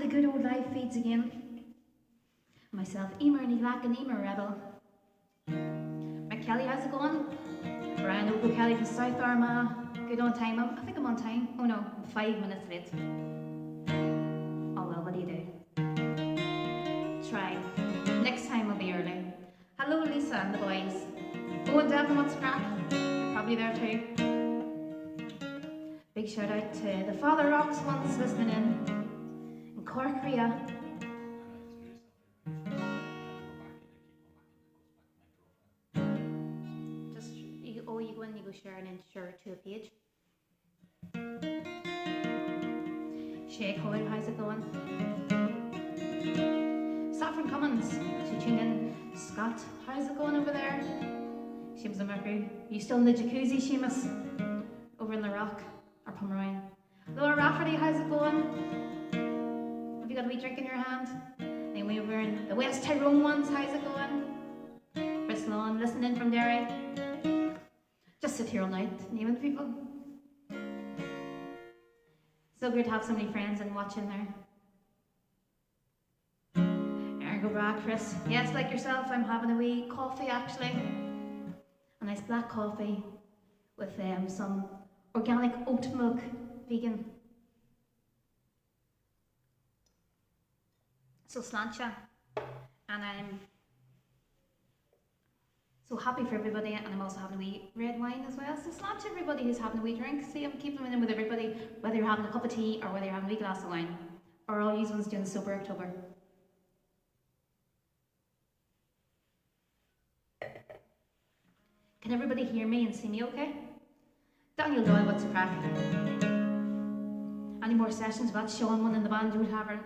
the good old live feeds again. Myself, Emer and Elak and Emer Rebel. McKelly, how's it going? Brian O'Kelly from South Armagh. Good on time. I think I'm on time. Oh no, I'm 5 minutes late. Oh well, what do you do? Try. Next time I'll be early. Hello Lisa and the boys. Oh, and Devin, what's crack? You're probably there too. Big shout out to the Father Rocks ones listening in Cork, Ria. You go and you go share and then share to a page. Shay Coyle, how's it going? Saffron Cummins, she tuned in. Scott, how's it going over there? Seamus and Mercury, you still in the jacuzzi, Seamus? Over in the rock, or Pomeranian. Laura Rafferty, how's it going? Have you got a wee drink in your hand? Anyway, over in the West Tyrone ones, how's it going? Chris Lawn, listening from Derry. Just sit here all night, naming people. So good to have so many friends and watching there. Aaron go back, Chris. Yes, like yourself, I'm having a wee coffee actually. A nice black coffee with some organic oat milk, vegan. So sláinte, and I'm so happy for everybody, and I'm also having a wee red wine as well. So sláinte everybody who's having a wee drink. See, I'm keeping them in with everybody, whether you're having a cup of tea or whether you're having a wee glass of wine, or all you ones doing sober October. Can everybody hear me and see me okay? Daniel Doyle, what's the crack? Any more sessions about Sean, one in the band, you have her?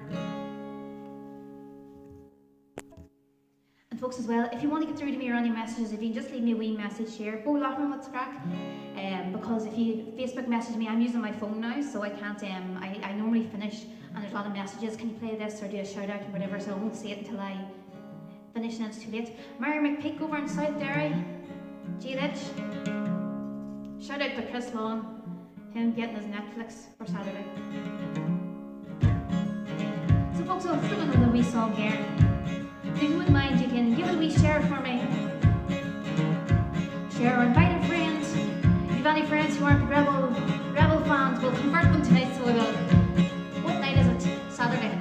And folks as well, if you want to get through to me or any messages, if you can just leave me a wee message here. Bo Lochman, what's the crack? Because if you Facebook message me, I'm using my phone now, so I can't, I normally finish and there's a lot of messages. Can you play this or do a shout out or whatever, so I won't see it until I finish and it's too late. Mary McPeak over in South Derry. G-Lich. Shout out to Chris Lawn, him getting his Netflix for Saturday. So folks, I'll throw in a wee song here. If you wouldn't mind, you can give it a wee share for me. Share or invite a friend. If you've any friends who aren't Rebel fans, we'll convert them tonight, so we will. What night is it? Saturday.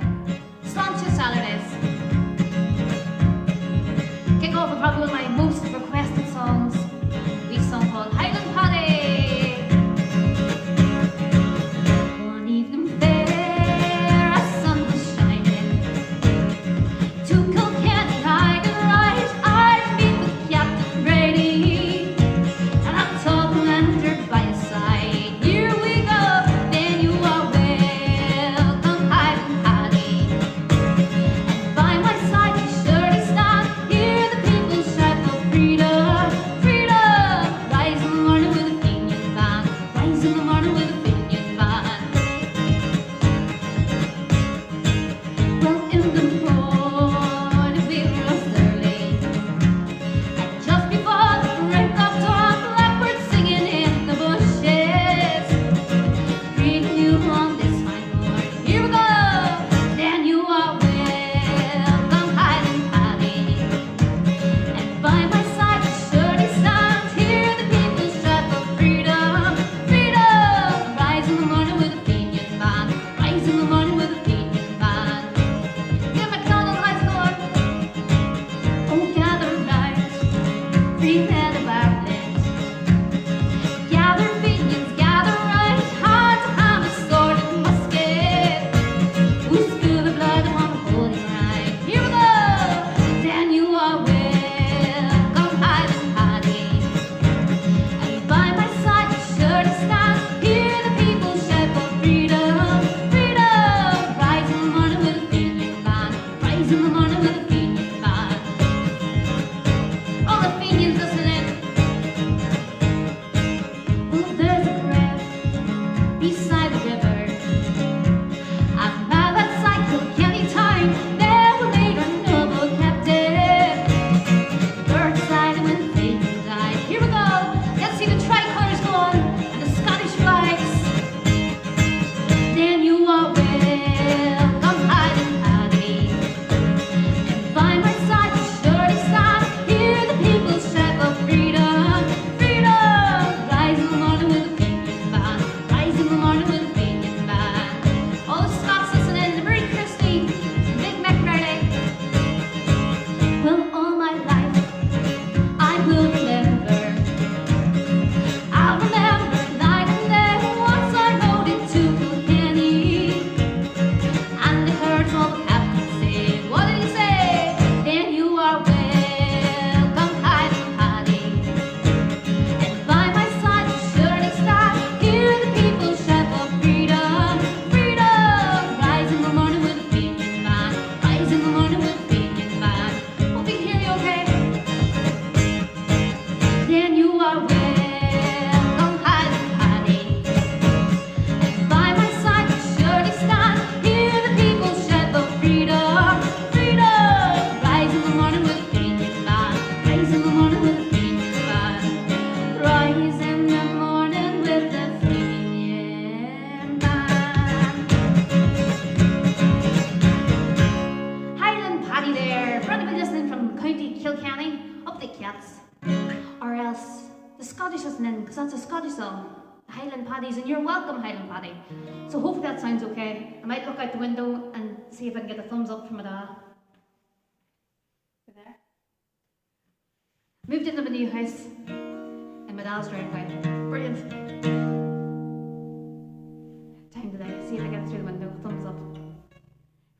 Sláinte Saturdays. Kick off with probably one of my most requested songs. A wee song called Highland Paddy. One evening fair, a sun was shining. To Kilkenny I did ride. I'd meet with Captain Brady, and I'm tall commander by his side. Here we go, then you are away. listening, because that's a Scottish song, Highland Paddies, and you're welcome, Highland Paddy. So hopefully that sounds okay. I might look out the window and see if I can get a thumbs up from my dad. There. Moved into my new house in my dad's driveway. Brilliant. Time today. See if I get it through the window. Thumbs up.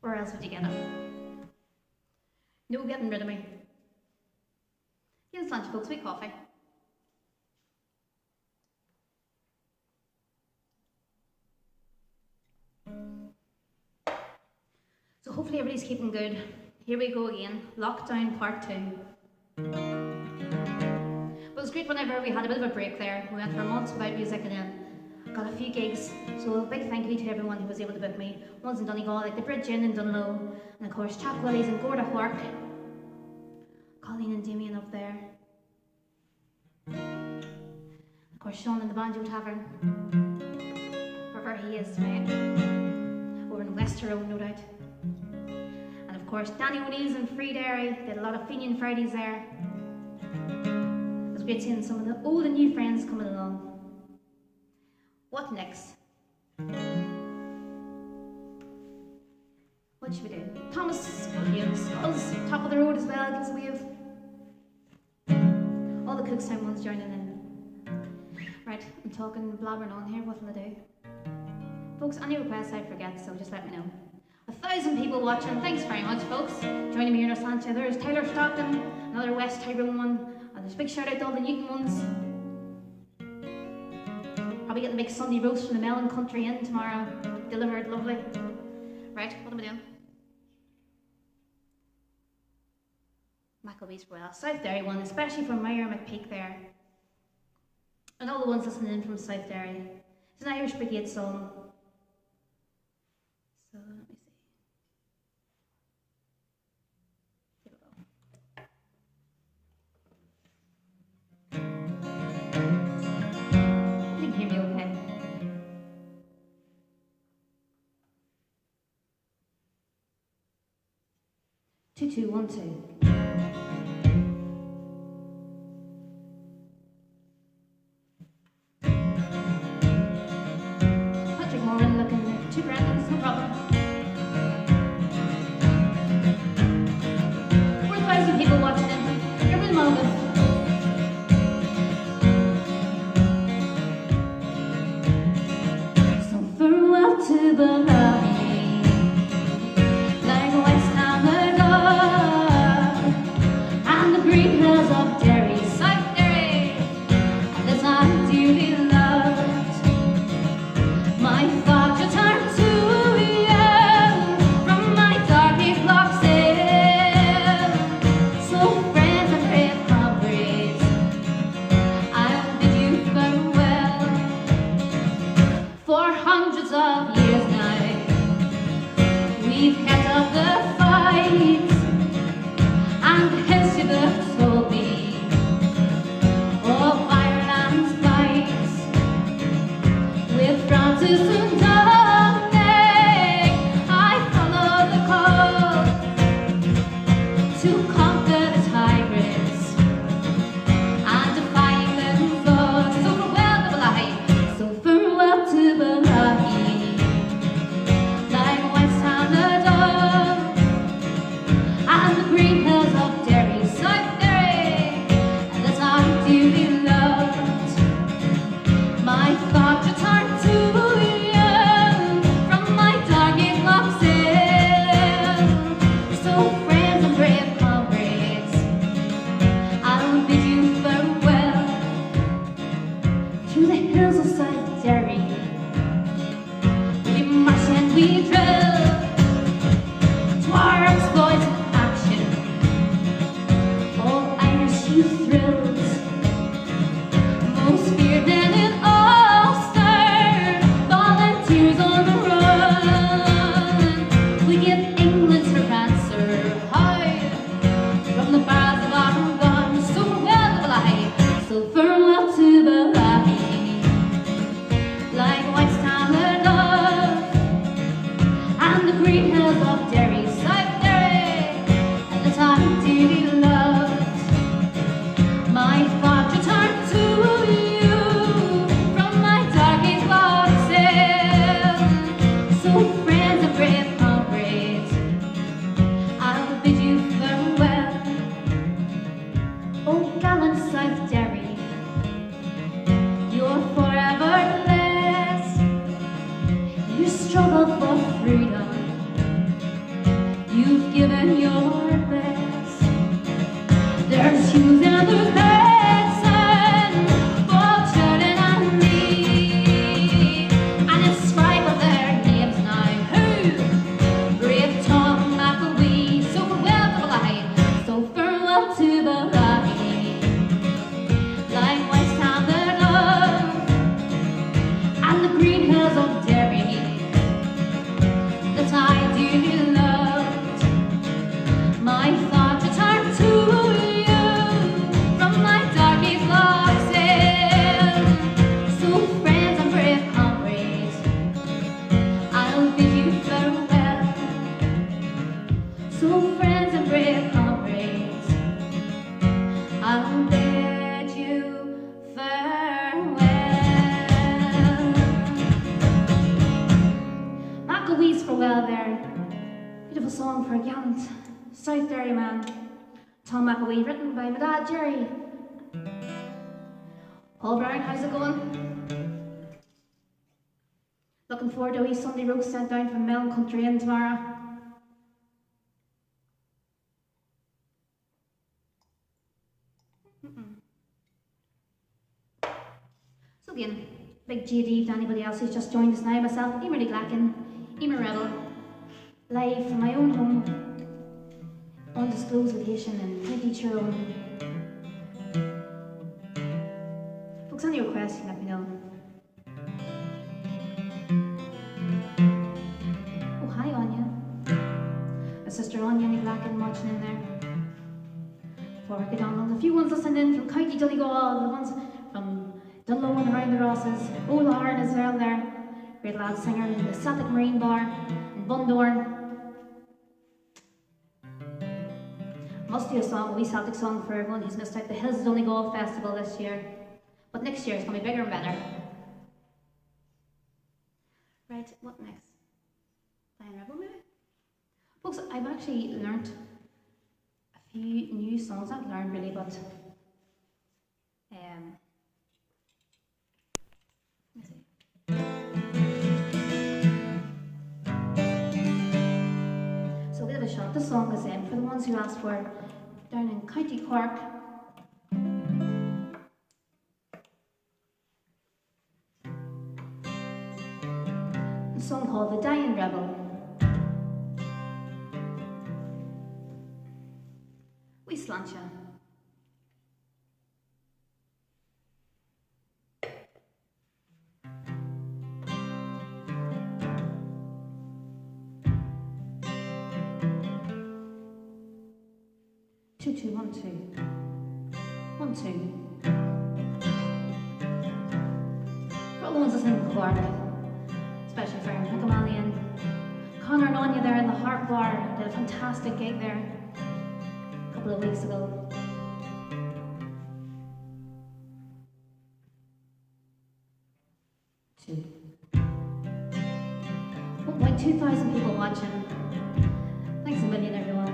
Where else would you get it? No getting rid of me. Here's lunch, folks. Sweet coffee. So hopefully everybody's keeping good. Here we go again. Lockdown part 2. But it was great whenever we had a bit of a break there. We went for months without music and then got a few gigs. So a big thank you to everyone who was able to book me. Ones in Donegal, like the Bridge Inn in Dunlow, and of course Chap Willie's and Gorda Clark. Colleen and Damien up there. Of course Sean in the Banjo Tavern. Wherever he is tonight. Over in West Tyrone, no doubt. And of course Danny O'Neill's in Free Dairy. Did a lot of Fenian Fridays there. It was great seeing some of the old and new friends coming along. What next? What should we do? Thomas Williams, Skulls, top of the road as well, gives a wave. All the Cookstown ones joining in. Right, I'm talking blabbering on here, what will I do? Folks, any requests I forget, so just let me know. 1,000 people watching, thanks very much folks. Joining me here in Oslancha, there's Tyler Stockton, another West Tyrone one, and there's a big shout out to all the Newton ones. Probably get the big Sunday roast from the Melon Country Inn tomorrow, delivered, lovely. Right, what am I doing? McElwees for well, South Derry one, especially for Mairead McPeak there. And all the ones listening in from South Derry. It's an Irish Brigade song. So let me see. Here we go. I think you hear me okay. Two, two, 1, 2. Two Brandons, no problem. We're 1,000 people watching it. Every moment. So farewell to the lovely, like West Tamlaghtduff, and the green hills of Derry, South Derry, and as I dearly loved, my father turned. Like South Derry Man, Tom McElwees, written by my dad, Jerry. Paul Brown, how's it going? Looking forward to a wee Sunday roast sent down from Mill Country Inn tomorrow. So again, big GD to anybody else who's just joined us now. Myself, Mairead, live from my own home, undisclosed location in County Tyrone. Folks, any requests, you can let me know. Oh, hi, Anya. My sister Anya, Nick Lacken, watching in there. Before I get on, a few ones listening in from County Loughgall, the ones from Dunlow and around the Rosses. O'Laren as well there. Great lad singer in the Celtic Marine Bar in Bundorn. Must do a song, a wee Celtic song for everyone who's missed out the Hills Donegal Festival this year. But next year it's going to be bigger and better. Right, what next? Flying Rebel maybe? Folks, I've actually learnt a few new songs. I've learned really, but let me see. So a bit of a shot. This song is for the ones who asked for down in County Cork. A song called The Dying Rebel. We slant ya. Two, two, 1, 2. 1, 2. For all the ones listening in the corner, especially for McElwees and Connor and Anya there in the Harp Bar, did a fantastic gig there a couple of weeks ago. Two. 1,200 people watching. Thanks a million, everyone.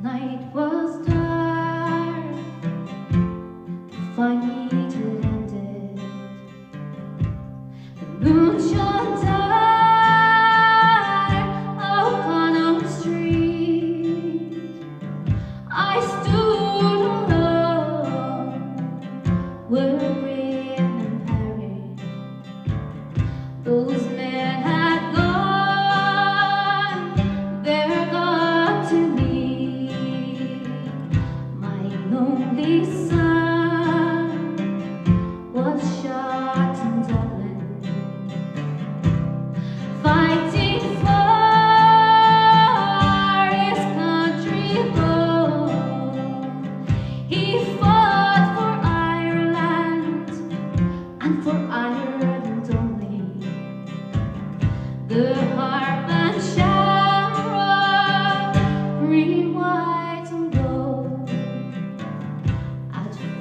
Night was dark, finally it ended. The moon shone down upon Oak Street. I stood alone where Brimmer and Paddy, those men had gone, they're gone to me. Lonely son was shot in Dublin, fighting for his country home. He fought for Ireland and for Ireland only. The harp and shamrock, green, white and gold.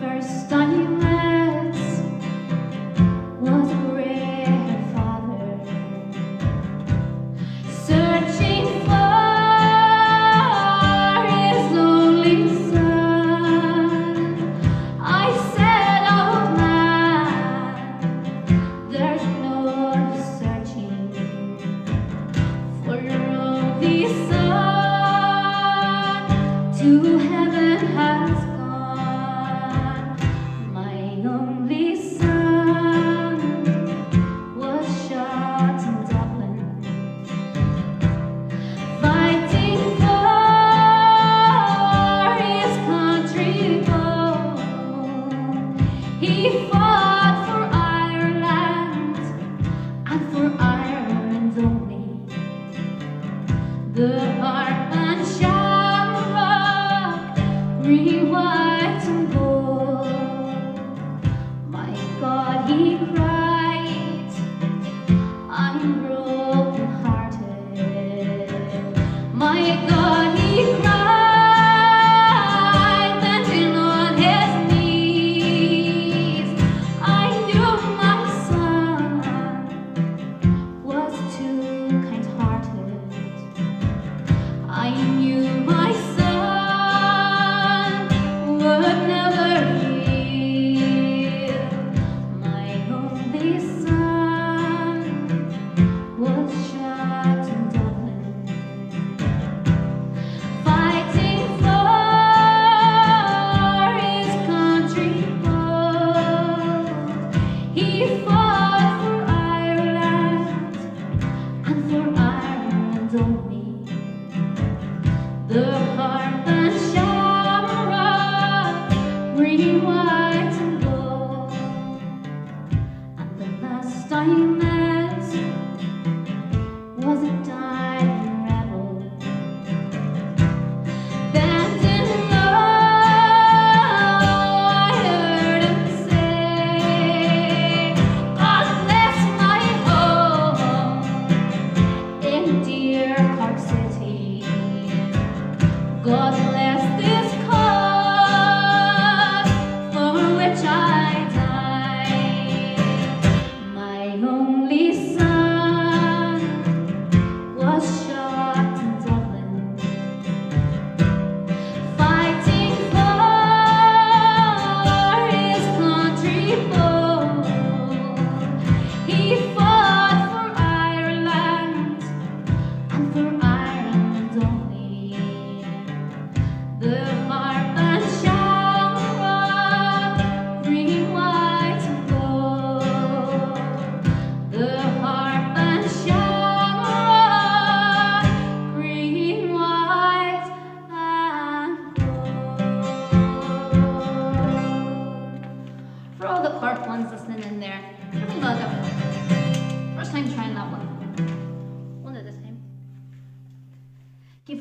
First I met was a great father, searching for his only son. I said, oh man, there's no searching for your only son. To heaven has only son was shot in Dublin, fighting for his country home. He fought for Ireland and for Ireland only. The harp and shamrock, green, white and gold. God, he cried, I'm broken hearted. My God, he cried, bending on his knees. I knew my son was too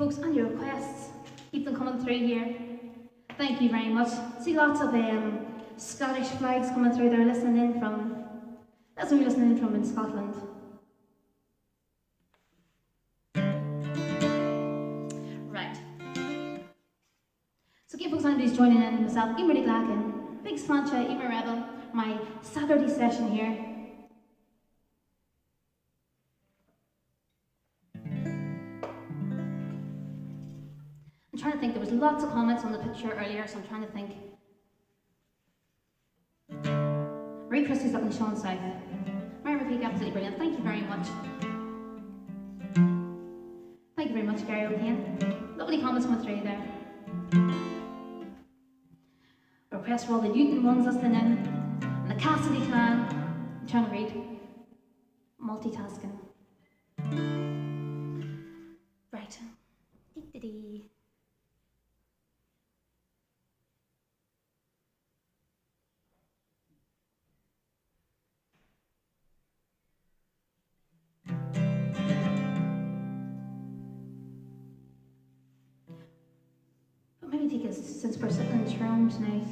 folks, and your requests. Keep them coming through here. Thank you very much. See lots of Scottish flags coming through. They're listening in from, that's where you're listening in from in Scotland. Right. So again folks, Andrew's joining in myself, Mairead Glacken, Big Slancha, Rebel, my Saturday session here. I'm trying to think, there was lots of comments on the picture earlier, so I'm trying to think. Marie Christie's up in Sean South. Mary McPeak, absolutely brilliant. Thank you very much. Thank you very much, Gary O'Kane. Lovely comments coming through there. Request for all the Newton ones listening in. And the Cassidy clan. I'm trying to read. Multitasking. Right. Dee-dee-dee. Maybe take us, since we're sitting in Tyrone tonight,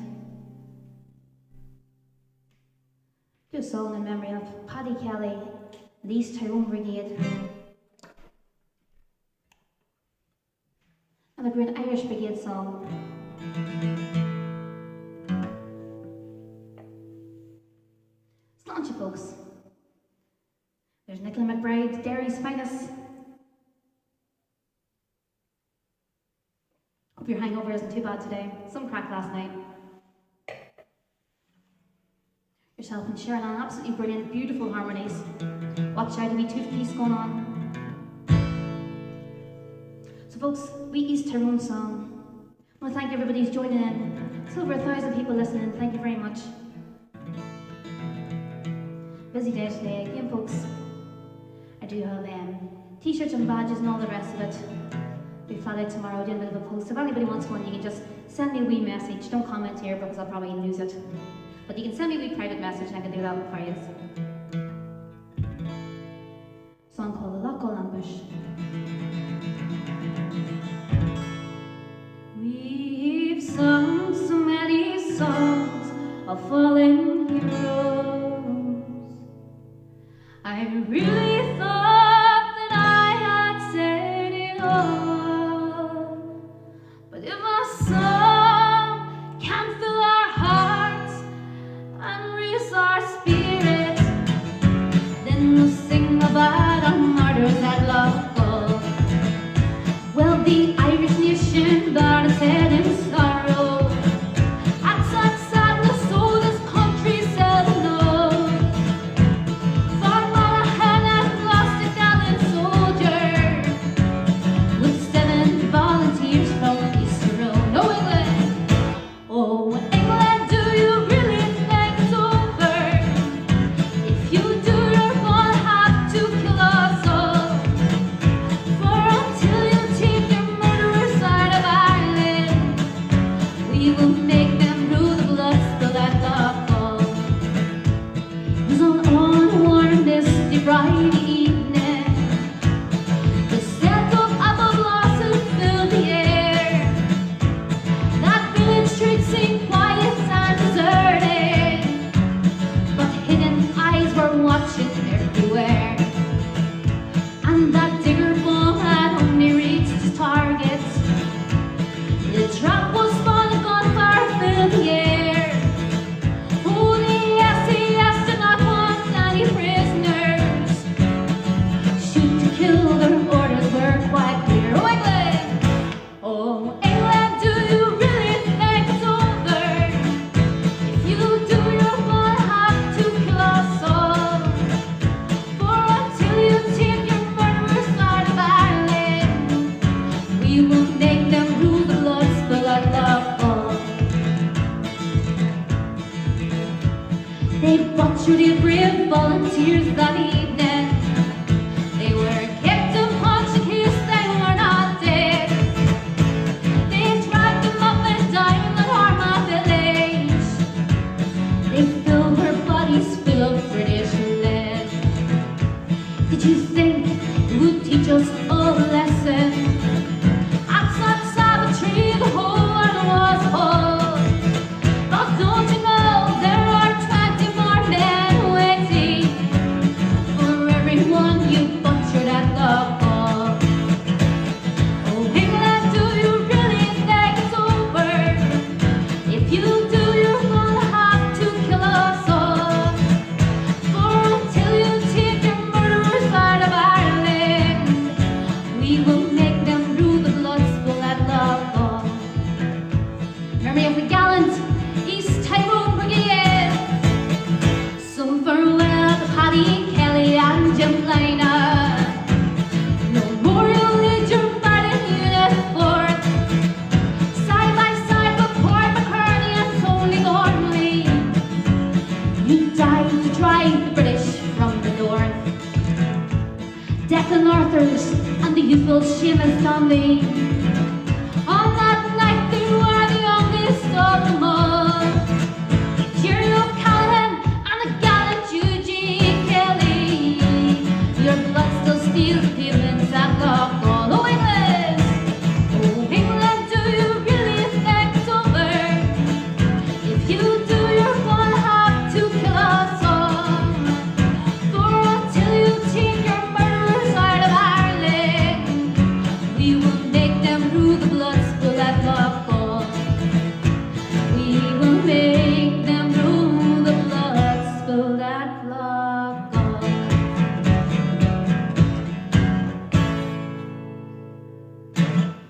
do a song in memory of Paddy Kelly and the East Tyrone Brigade, and a great Irish Brigade song. Sláinte folks. There's Nicola McBride, Derry's finest. Hope your hangover isn't too bad today. Some crack last night. Yourself and Sharon, absolutely brilliant, beautiful harmonies. Watch out, a wee tooth-piece going on. So folks, wee East Tyrone song. I want to thank everybody who's joining in. It's over 1,000 people listening. Thank you very much. Busy day today. Again folks, I do have t-shirts and badges and all the rest of it. Be flat out tomorrow, doing a bit of a post. If anybody wants one, you can just send me a wee message. Don't comment here because I'll probably lose it. But you can send me a wee private message and I can do that for you. A song called The Loughgall Ambush. We've sung so many songs of fallen heroes. I really thought that I had said it all. If a song can fill our hearts and raise our spirits, then we'll sing about our martyrs at Loughgall. Well, the Irish nation bowed its head in sorrow at such sadness, so this country said no. For Monaghan had lost a gallant soldier with 7 volunteers from oh, England, do you really think it's over? If you do, you're gonna have to kill us all. For until you take your murderous side of Ireland, we will make them rue the blood spilled at Loughgall. It was on a warm, misty, bright evening. The scent of apple blossom filled the air. That village street seemed quiet and deserted, but hidden eyes were watching everywhere. And that digger ball had only reached its target. The trap was spun, a gunfire filled the air. Oh, the SAS did not want any prisoners. Shoot to kill, their orders were quite clear. Oh, England! Oh, England, do you really think it's over? If you do, you're gonna have to kill us all. For until you take your murderous side of Ireland, we will make them rue the blood spill at Loughgall. They butchered the brave volunteers that evening. They were kicked and punched in case they were not dead. They dragged them up and down in the Armagh village. They filled their bodies full of British lead. Did you think it would teach us all a lesson? memory of the gallant East Tyrone Brigade. So farewell to Paddy, Kelly and Jim Liner. Memorial in your fighting unit forth. Side by side with Port McCartney and Tony Gormley. You died to drive the British from the north. Declan Arthurs and the youthful Seamus Donnelly. On that night they were the youngest of them all. Gerard and the gallant Eugene Kelly. Your blood still steals the pavements at Loughgall. Oh England, do you really think it's over? If you do, you're gonna have to kill us all. For until you take your murderers out of Ireland, we will make them rue the blood spill at Loughgall. We will make them rue the blood spill at Loughgall.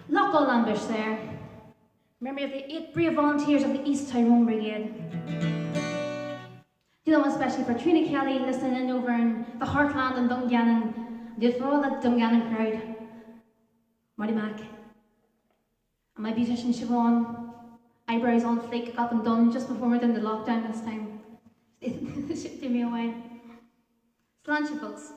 Loughgall ambush there. Memory of the 8 brave volunteers of the East Tyrone Brigade. Do that one especially for Trina Kelly listening in over in the Heartland and Dungannon. Do it for all that Dungannon crowd. Marty Mac. And my beautician Siobhan. Eyebrows on fleek, got them done just before we did the lockdown this time. They should do me away. Sláinte, folks.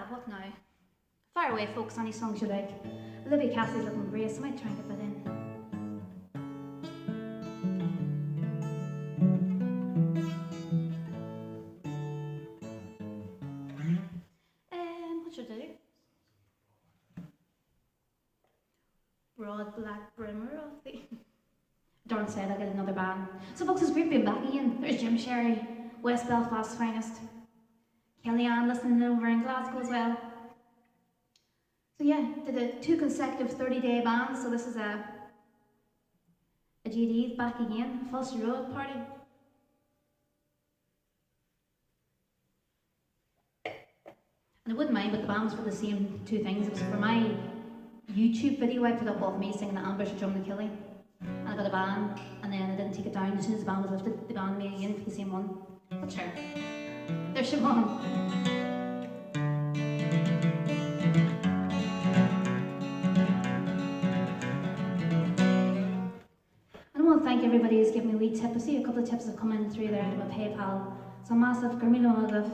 What now? Fire away, folks, any songs you like. Olivia Cassidy's looking great, so I might try and get that in. What should I do? Broad Black Brimmer of the... Darn said I'll get another band. So folks, it's great being back again. There's Jim Sherry, West Belfast's finest. Kellyanne listening over in Glasgow as well. So yeah, did a 2 consecutive 30-day bans, so this is a GD's back again, Foster Road party. And I wouldn't mind, but the ban was for the same 2 things. It was for my YouTube video I put up of me singing the ambush of John McKillie. And I got a ban, and then I didn't take it down. As soon as the ban was lifted, they banned me again for the same one. But sure. There's Siobhan. I want to thank everybody who's given me a wee tip. I see a couple of tips have come in through there into my PayPal. So massive Garmilo Olive.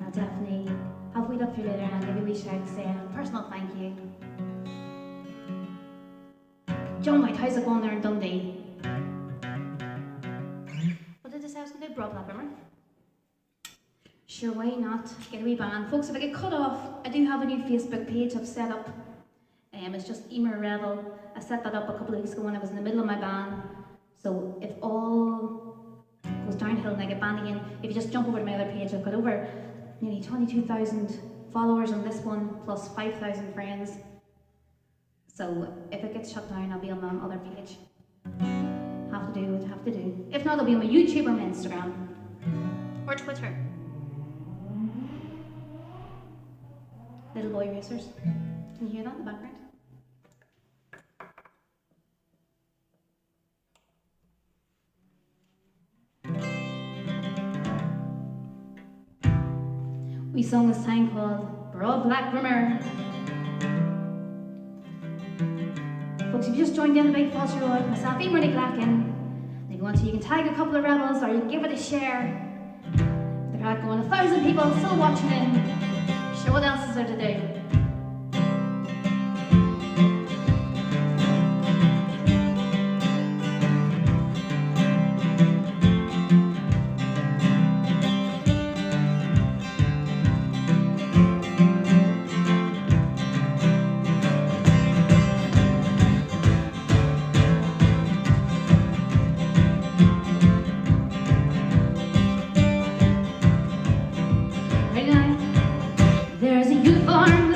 I'll definitely have a wee look through later and I'll give you a wee shout to say a personal thank you. John White, how's it going there in Dundee? I was going to do Broad Black Brimmer. Sure, why not? Get a wee band. Folks, if I get cut off, I do have a new Facebook page I've set up. It's just Emer Rebel. I set that up a couple of weeks ago when I was in the middle of my ban. So if all goes downhill and I get banned again, if you just jump over to my other page, I've got over nearly 22,000 followers on this one, plus 5,000 friends. So if it gets shut down, I'll be on my other page. Have to do what I have to do. If not, I'll be on my YouTube or my Instagram. Or Twitter. Little boy racers. Can you hear that in the background? We sung this time called Broad Black Brimmer. Folks, if you just joined in the Big Foster Road, myself, Mairead Glackin. If you want to, you can tag a couple of rebels or you can give it a share. If they're out going, 1,000 people still watching in. Sure, what else is there to do? There's a youth arm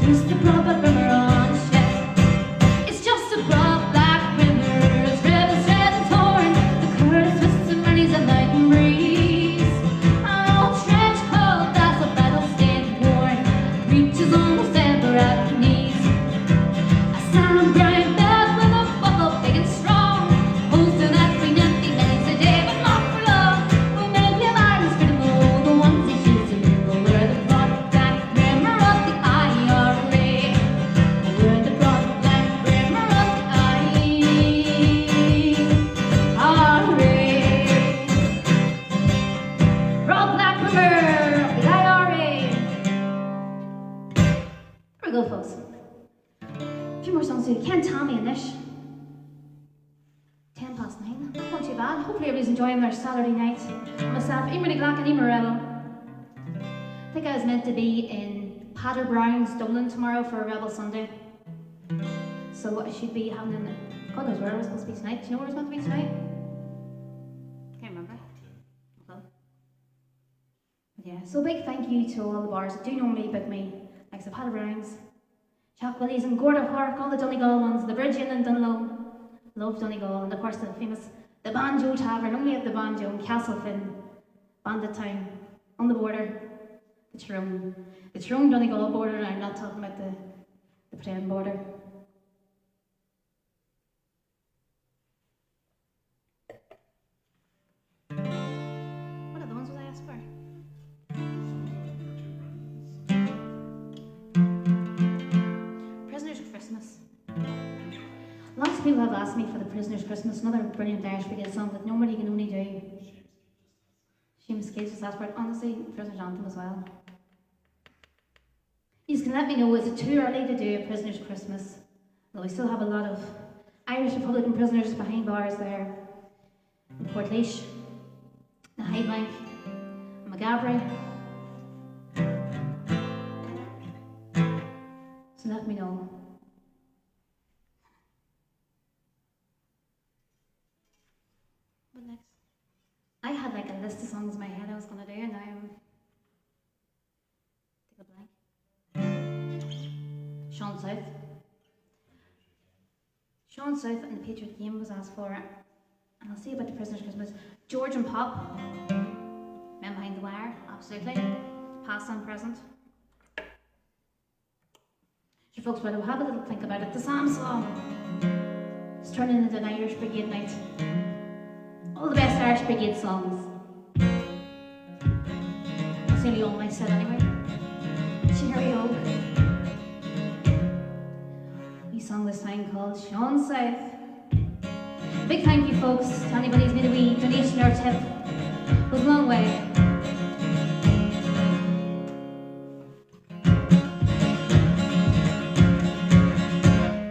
Just a proper Brimmer on a ship. It's just a prop black Brimmer's rebels red and torn. The current twists and runnies a night and breeze. An old trench coat that's a battle stained worn. Reaches almost ever at the knees. A sound bright bell with a buckle big and strong. Holds to that green empty many's a day, but not for long. Who made your minds critical, the ones he shoots and people wear the broad black Brimmer of the IRA. Wear the broad black Brimmer of the IRA. Broad black Brimmer of the IRA. There we go, folks. A few more songs to do. Ken, Tommy, and Nish. 9:10. Not too bad. Hopefully everybody's enjoying their Saturday night. Myself, Emery Glock and Mairead. I think I was meant to be in Paddy Brown's Dublin tomorrow for a Rebel Sunday. So I should be having an... God knows where I was supposed to be tonight. Do you know where I was meant to be tonight? Can't remember. Okay. Yeah, so big thank you to all the bars that do normally book me. Like the Paddy Brown's, Chuck Willie's and Gorda Park, all the Donegal ones, the Bridge Inn and Dunlow. Love Donegal, and of course the famous The Banjo Tavern, only at the Banjo in Castlefin, Bandit Town, on the border, the Tyrone Donegal border, and I'm not talking about the pretend border. What are the ones was I asked for? Prisoner's Christmas. Lots of people have asked me for the Prisoner's Christmas, another brilliant Irish Brigade song that nobody can only do. Seamus Cage was asked for it. Honestly, Prisoner's Anthem as well. You can let me know, is it too early to do a Prisoner's Christmas? Well, we still have a lot of Irish Republican prisoners behind bars there. In Portlaoise, the Highland, McGavray. So let me know. What next? I had like a list of songs in my head I was going to do, and now I'm... Take a blank. Sean South. Sean South and the Patriot game was asked for, and I'll see about the Prisoner's Christmas. George and Pop, Men Behind the Wire, absolutely. Past and present. So folks, well, have a little think about it. The Sam song is turning into an Irish Brigade night. All the best Irish Brigade songs. That's nearly all I said anyway. So here we go. We song this time called Sean South. Big thank you, folks, to anybody who's made a wee donation or tip. Goes a long way.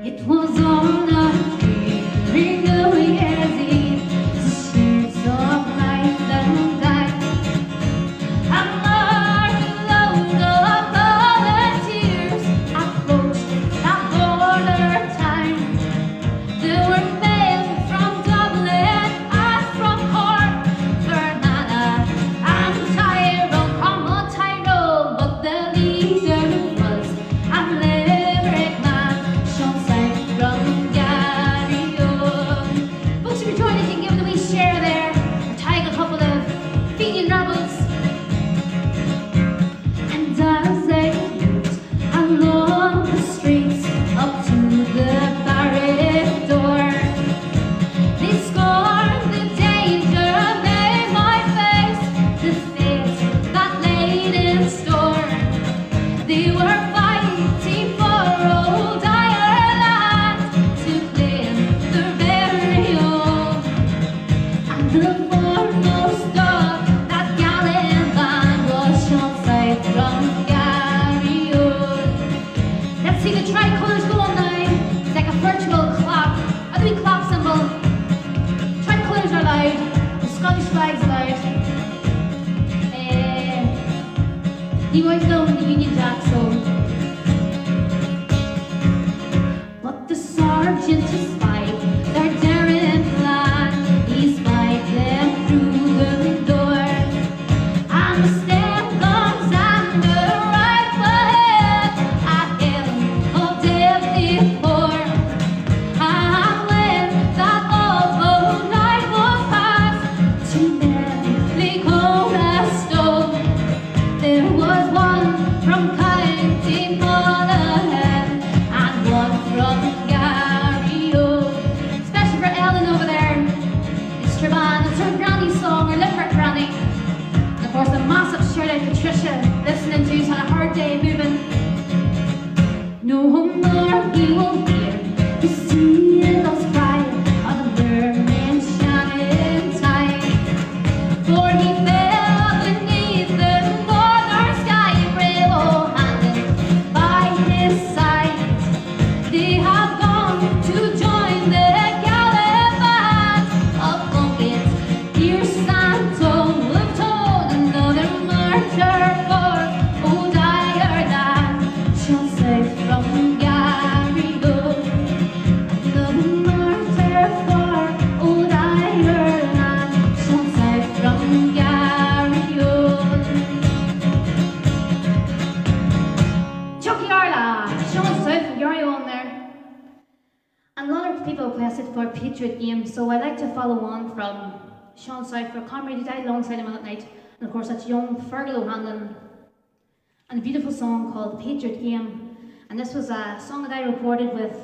It was on a dream, New Year's Eve, the shades of light and light. And Lord, load of volunteers approached that border time. There were men from Dublin and from Cork, Fermanagh and Tyrone, Tyrone, but the leader was a Limerick man, Sean South from Garryowen. Folks, if you're joining us, you can give it a wee share there, or tag a couple of Fenian rebels. And as they moved along the streets up to the barrack door, they scorned the danger they might face, the fate that laid in store. They were fighting for old Ireland to claim their very own. And the foremost of that gallant band was Sean South from Garryowen. Let's see the tricolours go on now. It's like a virtual clock, a wee clock symbol. Tricolours are loud, the Scottish flag's loud. You guys know the Union Jack, so. But the sergeant who spied their daring plan, he spied them through the door. And the stem guns and the rifle head at him safe from Gary Road. The north are far, old Ireland, shone safe from Gary Road. Chucky Arla, shone safe from Gary on there. And a lot of people requested for a Patriot game, so I'd like to follow on from Sean South for comrade who died alongside him on that night. And of course that's young Farrell O'Hanlon. And a beautiful song called The Patriot Game. And this was a song that I recorded with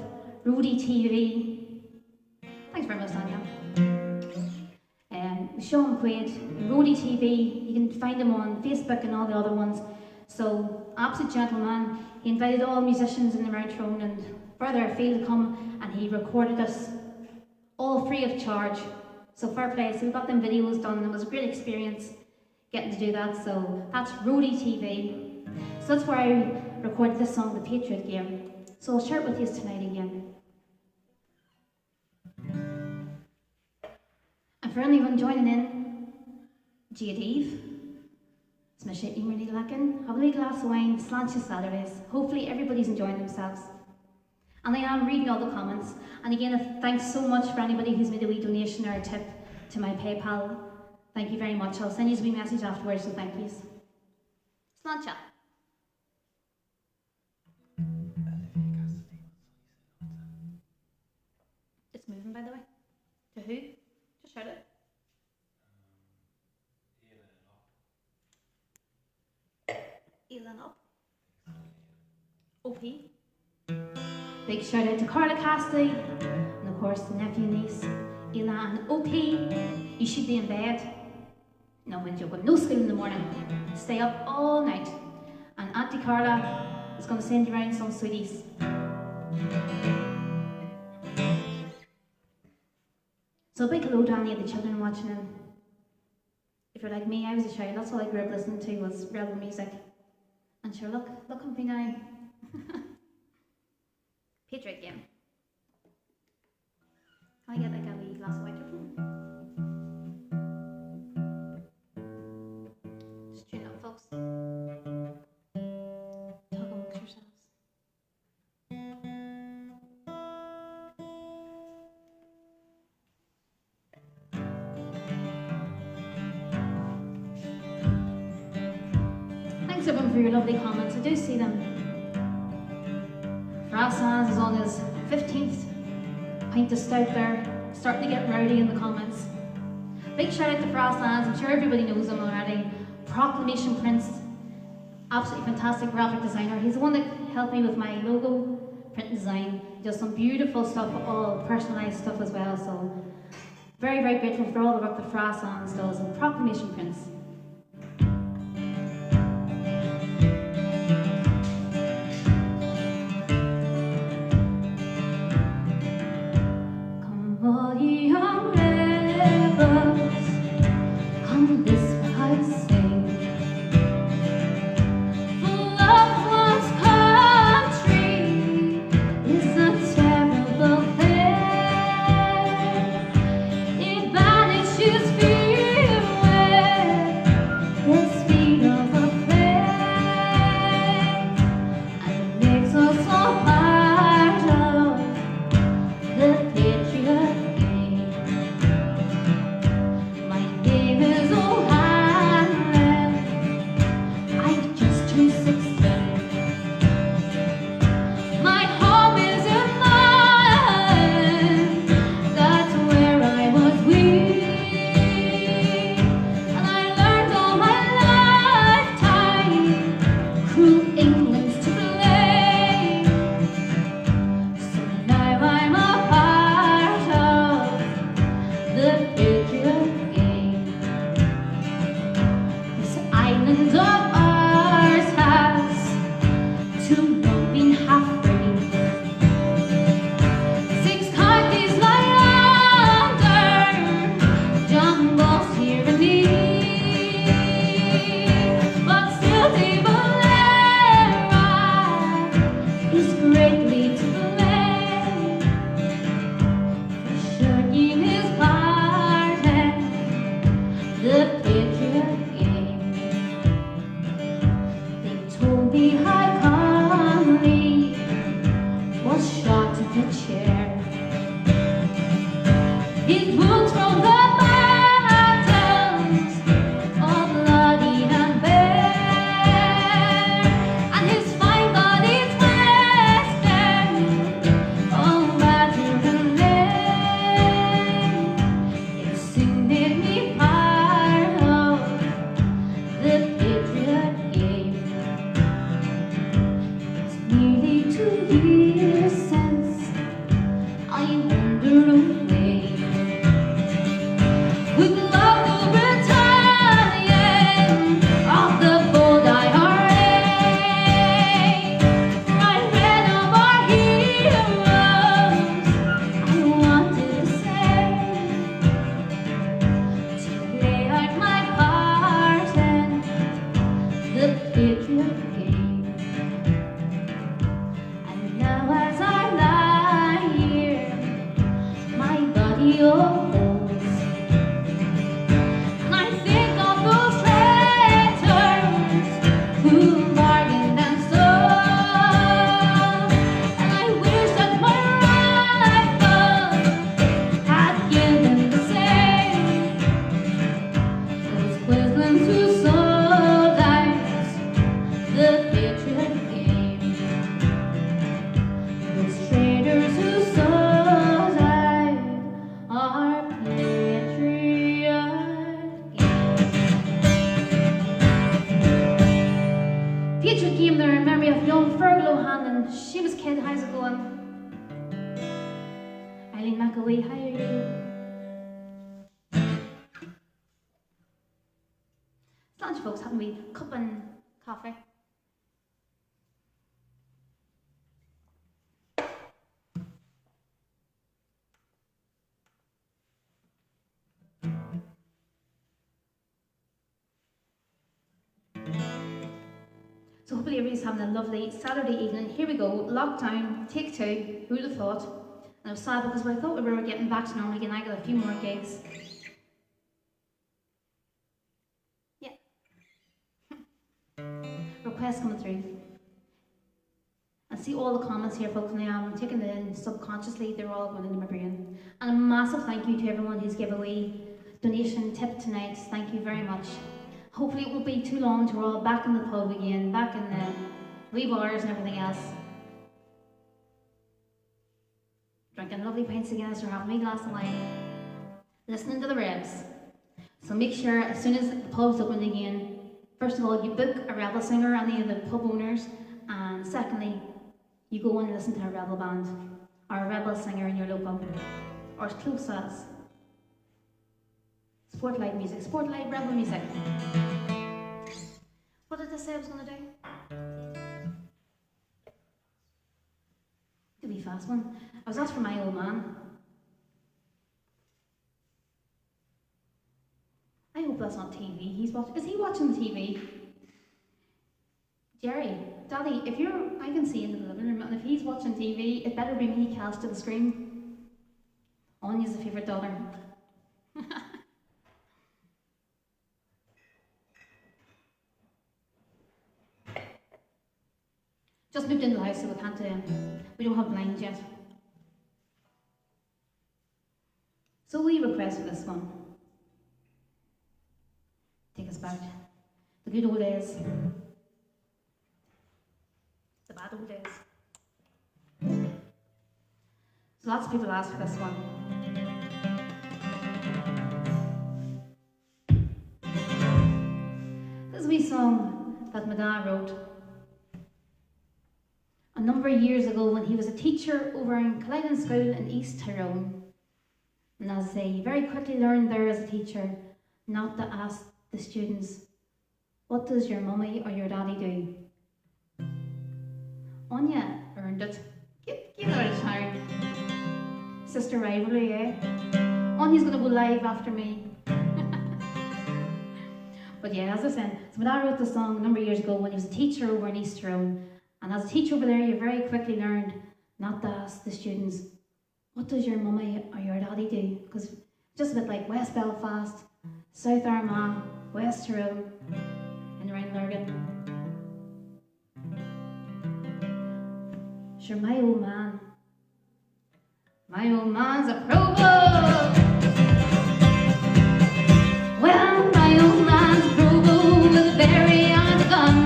Rudy TV. Thanks very much, Tanya. Sean Quaid, Rudy TV. You can find him on Facebook and all the other ones. So, absolute gentleman. He invited all musicians in the Mount Throne and further afield to come, and he recorded us all free of charge. So fair play. So we got them videos done, and it was a great experience getting to do that. So that's Rudy TV. So that's where I recorded this song, The Patriot Game. So I'll share it with you tonight again. And for anyone joining in, Jade Eve, it's my shit you really lacking. Have a wee glass of wine, slant you Saturdays. Hopefully everybody's enjoying themselves. And I am reading all the comments. And again, thanks so much for anybody who's made a wee donation or a tip to my PayPal. Thank you very much. I'll send you a wee message afterwards, so thank yous. Sláinte. It's moving, by the way. To who? Just shout it. Elan up. OP. Big shout out to Carla Cassidy, and of course the nephew and niece, Ela and OP. You should be in bed. No, I'm joking. No school in the morning. Stay up all night. And Auntie Carla is going to send you around some sweeties. So a big hello to any of the children watching. And if you're like me, I was a child. That's all I grew up listening to was rebel music. And sure, look at me now. Patriot Game. Can I get like a wee glass of water? Just tune up, folks. Talk amongst yourselves. Thanks everyone for your lovely comments. I do see them. Rasans is on his 15th pint of stout there, starting to get rowdy in the comments. Big shout out to Frostlands, I'm sure everybody knows him already. Proclamation Prince, absolutely fantastic graphic designer. He's the one that helped me with my logo print design. He does some beautiful stuff, all personalised stuff as well. So very, very grateful for all the work that Frostlands does. And Proclamation Prince. It vanishes fear. old bells. And I think of those traitors who bargained and stole. And I wish that my rifle had given the same. Those quislings who sold out the Patriot game. Those traitors who sold out our Patriot game. Patriot game there in memory of young Farrell and Seamus Kid. How's it going? Eileen McElwees, how are you? Lunch, folks, having a cup and coffee. So hopefully everybody's having a lovely Saturday evening. Here we go, lockdown, take two, who'd have thought? And I was sad because I thought we were getting back to normal again. I got a few more gigs. Yeah. Requests coming through. I see all the comments here, folks, and I'm taking it in subconsciously. They're all going into my brain. And a massive thank you to everyone who's given away donation tip tonight. Thank you very much. Hopefully it won't be too long till we're all back in the pub again, back in the wee bars and everything else. Drinking lovely pints of Guinness or having a glass of wine. Listening to the revs. So make sure as soon as the pub's open again, first of all you book a rebel singer, any of the pub owners, and secondly, you go and listen to a rebel band or a rebel singer in your local, or as close as. Sport live music, sport live rebel music. What did I say I was going to do? Do be fast one. I was asked for my old man. I hope that's not TV. Is he watching the TV? Jerry, Daddy, if I can see into the living room, and if he's watching TV, it better be me cast to the screen. Anya's a favourite daughter. Just moved into the house, so we can't. We don't have blinds yet. So we request for this one. Take us back. The good old days. The bad old days. So lots of people ask for this one. This is a wee song that my dad wrote a number of years ago when he was a teacher over in Highland School in East Tyrone. And as I say, he very quickly learned there as a teacher not to ask the students, what does your mummy or your daddy do? Anya earned it. Get out of town. Sister rivalry, eh? Anya's going to go live after me. But yeah, as I said, so my dad wrote the song a number of years ago when he was a teacher over in East Tyrone. And as a teacher over there, you very quickly learned not to ask the students, what does your mummy or your daddy do? Because just a bit like West Belfast, South Armagh, West Tyrone, and around Lurgan. Sure, my old man's a Provo. Well, my old man's a Provo with a berry and a gun.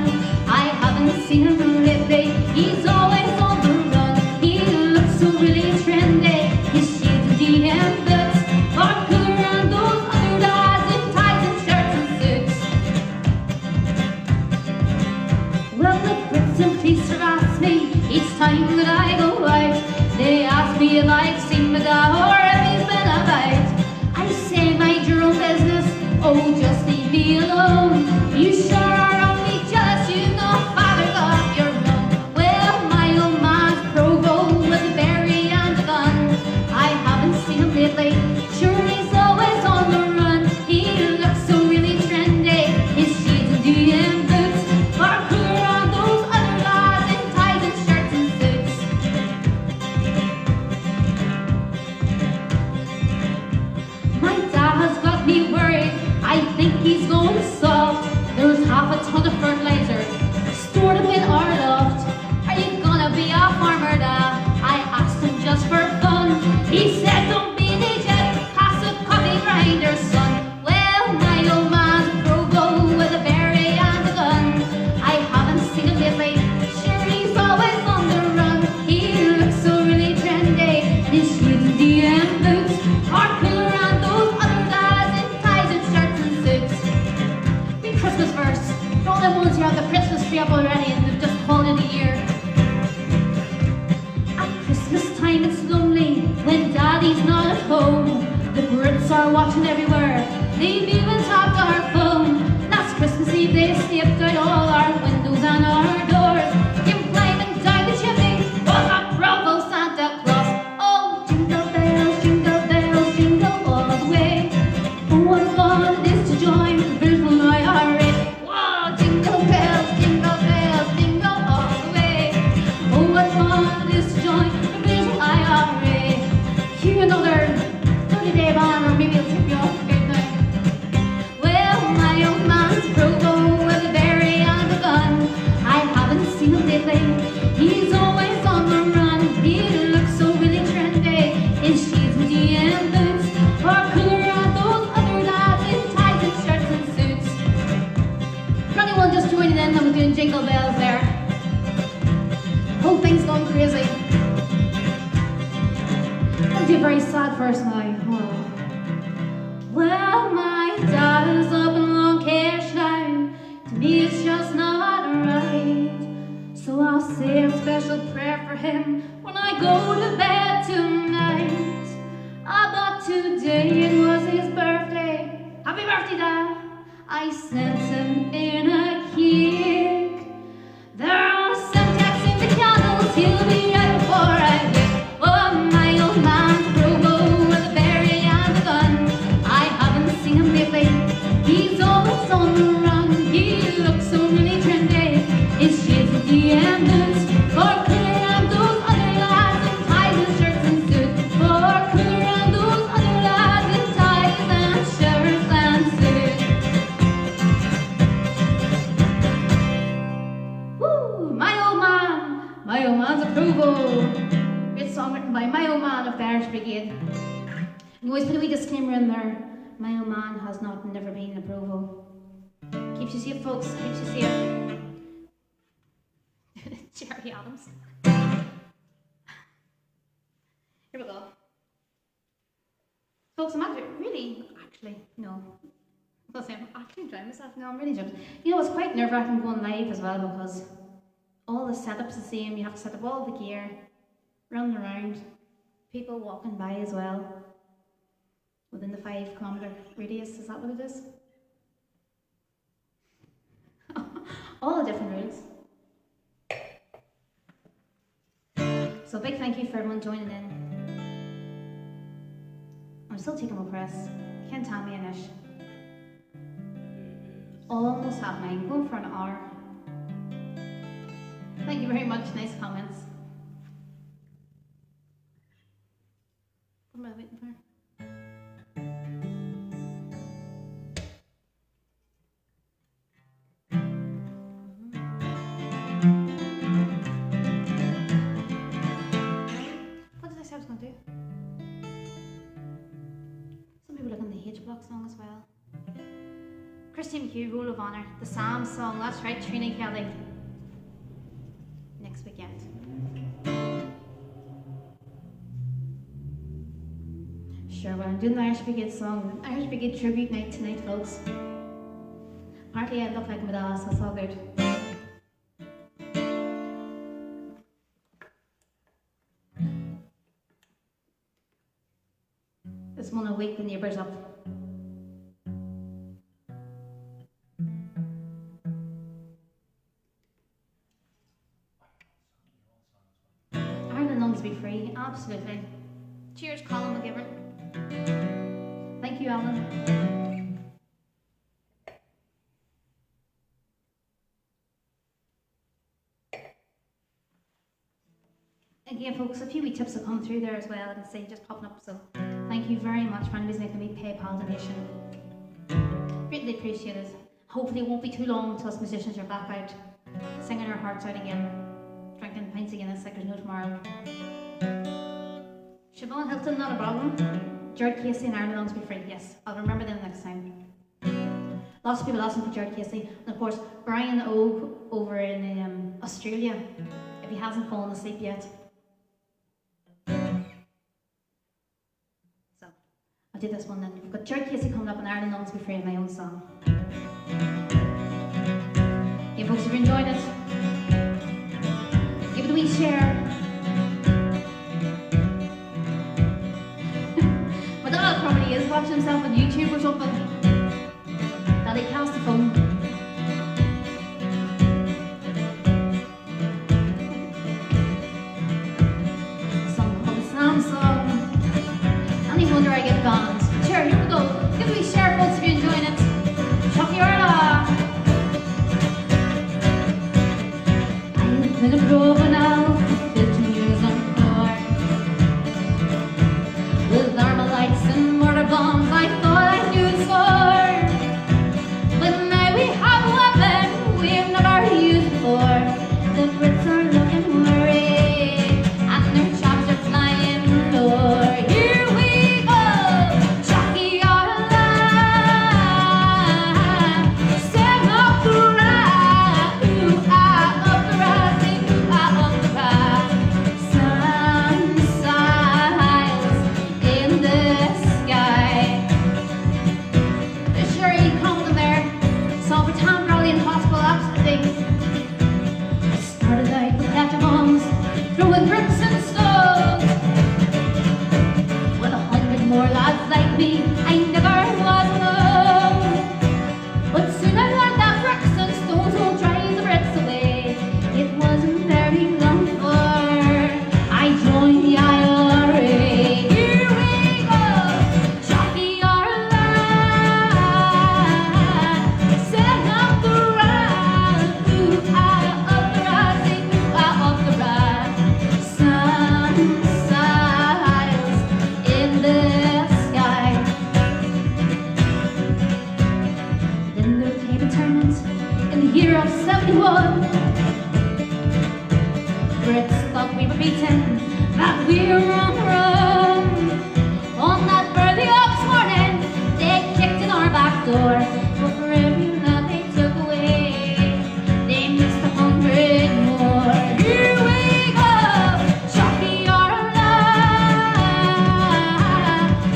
I haven't seen him lately, he's always on the run. He looks so really trendy, his shades of GM boots are cooler than those other guys in ties and shirts and suits. Well, the bricks and police harass me each time that I go out. They ask me if I've seen my dad or if he's been about. at home. The Brits are watching everywhere. They've even tapped our phone. Last Christmas Eve they snipped out all our windows and our doors. Came climbing down the chimney was a Provo Santa Claus. Oh, jingle bells, jingle all the way. Oh, what fun it is to join the British IRA. Whoa, jingle bells, jingle all the way. Oh, what fun it is to join the British IRA. Cue another 30-day ban, or maybe it'll tip you off a bit now. Well, my old man's Provo with a berry and a gun. I haven't seen him lately. He's always on the run. He looks so really trendy in shades and DM boots, or cooler at those other lads in ties and shirts and suits. For anyone just joining in, I was doing jingle bells there. Whole thing's gone crazy. I'll do a very sad verse now. Oh. Well, my dad is up in Loughgall. To me, it's just not right. So I'll say a special prayer for him when I go to bed tonight. But today it was his birthday. Happy birthday, Dad! I sent him in a cake. There are Semtex in the candles. He'll be right before I wake. Oh, my old man's Provo with a berry and a gun. I haven't seen him lately. He's always on the run. He looks so really trendy. His shades with DM boots, for cooler and those other lads in ties and shirts and suits. For cooler and those other lads in ties and shirts and suits. Woo! My old man's a Provo. Great song written by my old man of the Irish Brigade. You always put a wee disclaimer in there. My old man has not and never been in a Provo. Keeps you safe, folks. Keeps you safe. Jerry Adams. Here we go. Folks, I'm actually, no. I'm actually enjoying myself now. I'm really enjoying it. You know, it's quite nerve-wracking going live as well because all the setup's the same. You have to set up all the gear, running around, people walking by as well. Within the 5-kilometre radius, is that what it is? All the different rules. So big thank you for everyone joining in. I'm still taking my press. Can't tell me anish. Almost half 9, going for an hour. Thank you very much, nice comments. What am I waiting for? Song as well. Christine McHugh, Roll of Honour, the Sam song, that's right, Trina Kelly. Next weekend. Sure, well, I'm doing the Irish Brigade song, Irish Brigade tribute night tonight, folks. Partly I look like my dad, so it's all good. This one will wake the neighbours up. Be free, absolutely. Cheers, Colin McGivern. Thank you, Alan. Again, folks, a few wee tips have come through there as well. I can see just popping up. So, thank you very much for anybody's making me PayPal donation. Greatly appreciated. Hopefully, it won't be too long until us musicians are back out, singing our hearts out again, drinking pints again. It's like there's no tomorrow. Siobhan Hilton, not a problem. Gerard Casey and Ireland belongs to be free. Yes, I'll remember them next time. Lots of people asking for Gerard Casey. And of course, Brian O over in Australia, if he hasn't fallen asleep yet. So, I'll do this one then. We've got Gerard Casey coming up and Ireland belongs to be free in my own song. Hey folks, if you're enjoying it, give it a wee share. watching himself on YouTube or something. That he cast the phone. Song called the Sam Song. Any wonder I get banned. Sure, here we go. Give me a share, folks, if you're enjoying it. Chuck your I've been a Provo now, 15 years on board. With Armalites and mortar bombs, I thought I knew the score. But now we have a weapon we've never used before. The Brits are looking worried, and their chops are flying low. Here we go, Chucky our line. Sing up the ride, ooh ah up the ride, sing ooh ah up the ride. Sun shines in the sky. Sure, you come in there. Saw the town rally and hospital absolutely. Started out with catch bombs, throwing bricks and stones. With 100 more lads like me, I never was alone. But soon I learned that bricks and stones will drive the Brits away. It wasn't very long before I joined the IRA. Here we go, Chucky our line. Set up the ride, ooh ah up the ride, sing ooh ah up the ride. Sun shines in the sky. Then there came a tournament in the year of 71. Brits thought we were beaten, that we were on the run. On that early August morning, they kicked in our back door. But for every that they took away, they missed 100 more. Here we go, Chucky our line.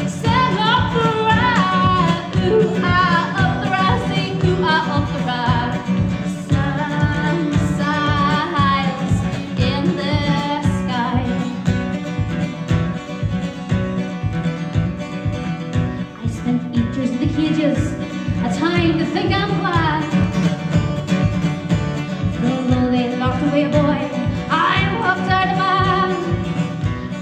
Sing up the ride, ooh ah up the ride, sing ooh ah up the ride. Sun shines in the sky. I spent 8 years in the cages, a time to think I'm glad. Though they locked away a boy, I walked out of man.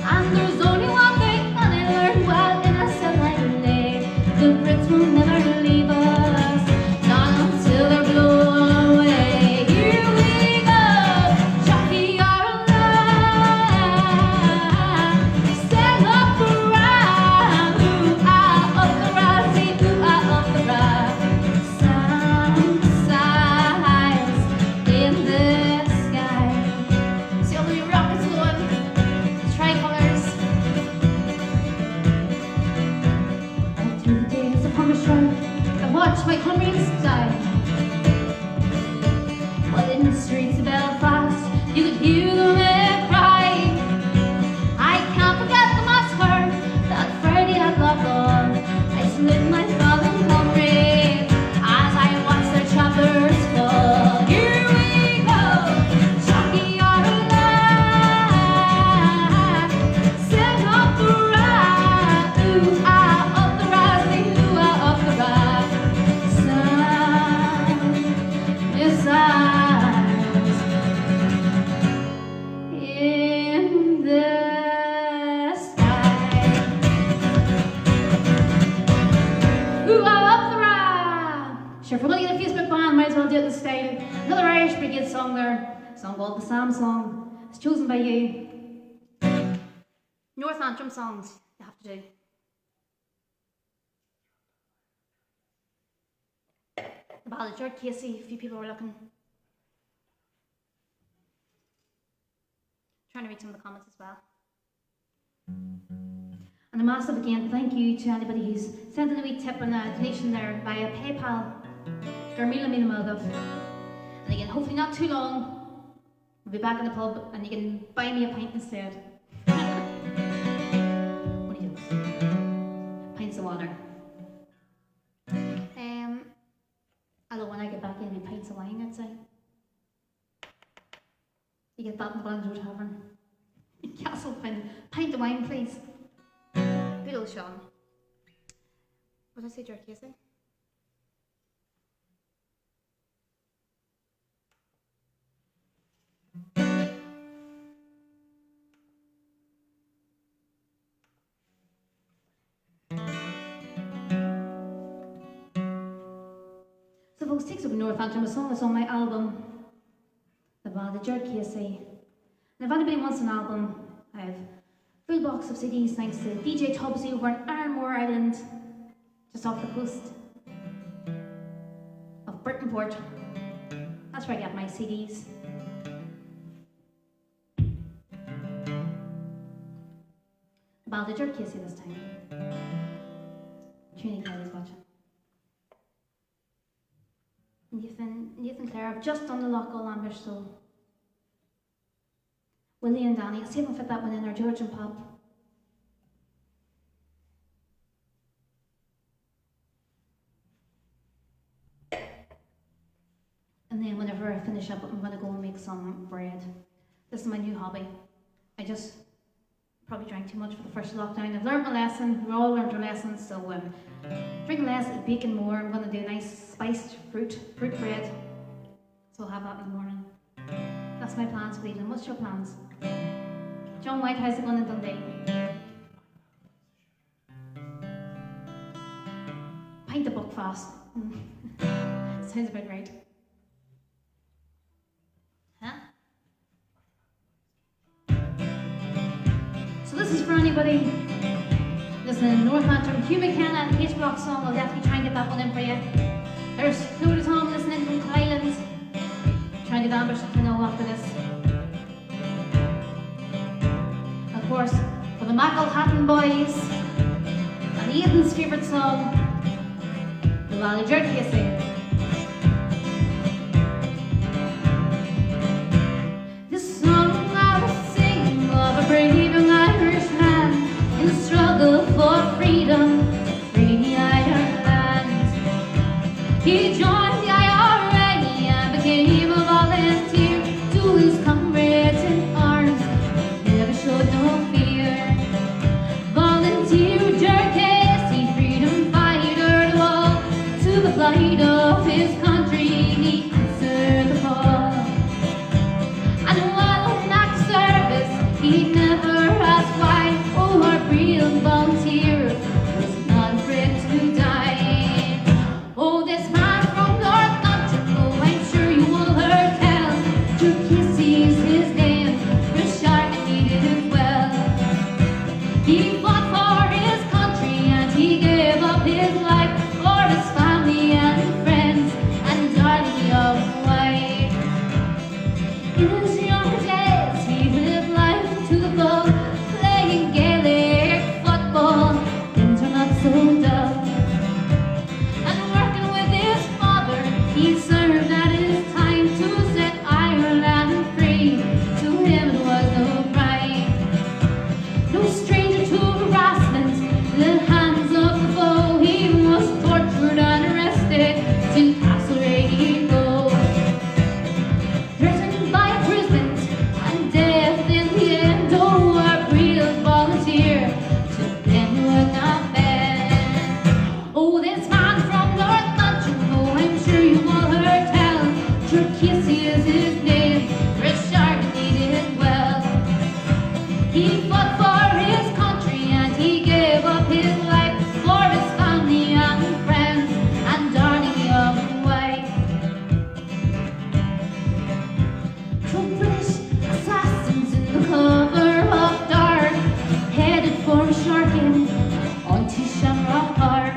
And there's only one thing that I learned while in a cell like day: the Brits will never leave us, not until they're blown away. Here we go, Chucky our line. Sing up the ride, ooh ah up the ride, sing ooh ah up the ride. Sun shines in the sky. See all the wee rockets going, tricolors. All through the days of hunger strike, I watched my comrades die. But in the streets of Belfast, you could hear them cry. I can't forget the massacre that Friday at Loughgall. I salute my fallen comrades as I watch their choppers fall. Here we go, Chucky our line. Sing up the ride, ooh ah up the ride, sing ooh ah up the ride. Sun shines in the sky. Ooh ah up the ride. Sure, if we're gonna get a Facebook ban, might as well do it in style. Another Irish Brigade song there, a song called the Sam Song. It's chosen by you. North Antrim songs you have to do. The ballad, Gerard Casey, a few people were looking. Trying to read some of the comments as well. And a massive again thank you to anybody who's sent in a wee tip and a donation there via PayPal. Germila. And again, hopefully not too long, we'll be back in the pub and you can buy me a pint instead. Only jokes. Pints of water. Although when I get back in, pints of wine, I'd say. You get that in the Banjo Tavern. In Castlefin. Pint of wine, please. Good old Sean. What did I say, Gerard Casey? So folks, Takes Up in Northampton, a song that's on my album, the band of Gerard Casey. And if anybody wants an album, I have a full box of CDs thanks to DJ Tubbsy over in Armore, Ireland, just off the coast of Brittonport. That's where I get my CDs. The band of Gerard Casey this time. Trinity Kelly's watching. Nathan Clare, I've just done the Loughgall ambush, so Willie and Danny, I'll see if I can fit that one in, or George and Pop. And then whenever I finish up, I'm going to go and make some bread. This is my new hobby. I just probably drank too much for the first lockdown. I've learned my lesson. We all learned our lessons, so drink less, baking more. I'm going to do a nice spiced fruit bread. So I'll have that in the morning. That's my plans for the evening. What's your plans? John White, how's it going in Dundee? Pint the book fast. Sounds about right. Huh? So this is for anybody listening in Northampton, Hugh McKenna, H Block song. I'll definitely try and get that one in for you. There's Clodagh Tom listening from Highland. Trying to do ambush to know after this. Of course, for the McElwees boys, and Aidan's favourite song, the Valley Gerard Casey. This song I was singing of a brave young Irish man in the struggle for freedom to free Ireland. He joined the IRA and became a volunteer to his comrades in arms. He never showed no fear. Volunteer Gerard Casey, freedom fighter to all, to the plight of his country he answered the call. And while on active service he never asked why. Oh, our brave volunteer was not afraid to die. Oh, this man from Northampton, oh, I'm sure you will hear tell. Gerard Casey's his name, Richard needed as well. He fought for his country and he gave up his life for his family and friends and darling of his wife. In his younger days he lived life to the full, playing Gaelic football, things are not so dull. And working with his father, he served at his time to set Ireland free. To him it was no crime, no stranger to harassment, the hands of the foe. He was tortured and arrested, to incarcerate he goes. Threatened by imprisonment and death in the end. Oh, our brave volunteer, to them would not bend. Oh, this man from Northampton, oh, I'm sure you all heard tell. Gerard Casey is his name, Richard needed well. He fought for his country and he gave up his life for his family and friends and darling young wife. Two British assassins in the cover of dark, headed for a sharking onto Shamrock Park.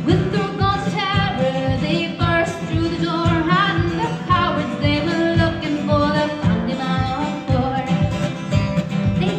With their guns of terror they burst through the door, and the cowards they were looking for, they found him on board. They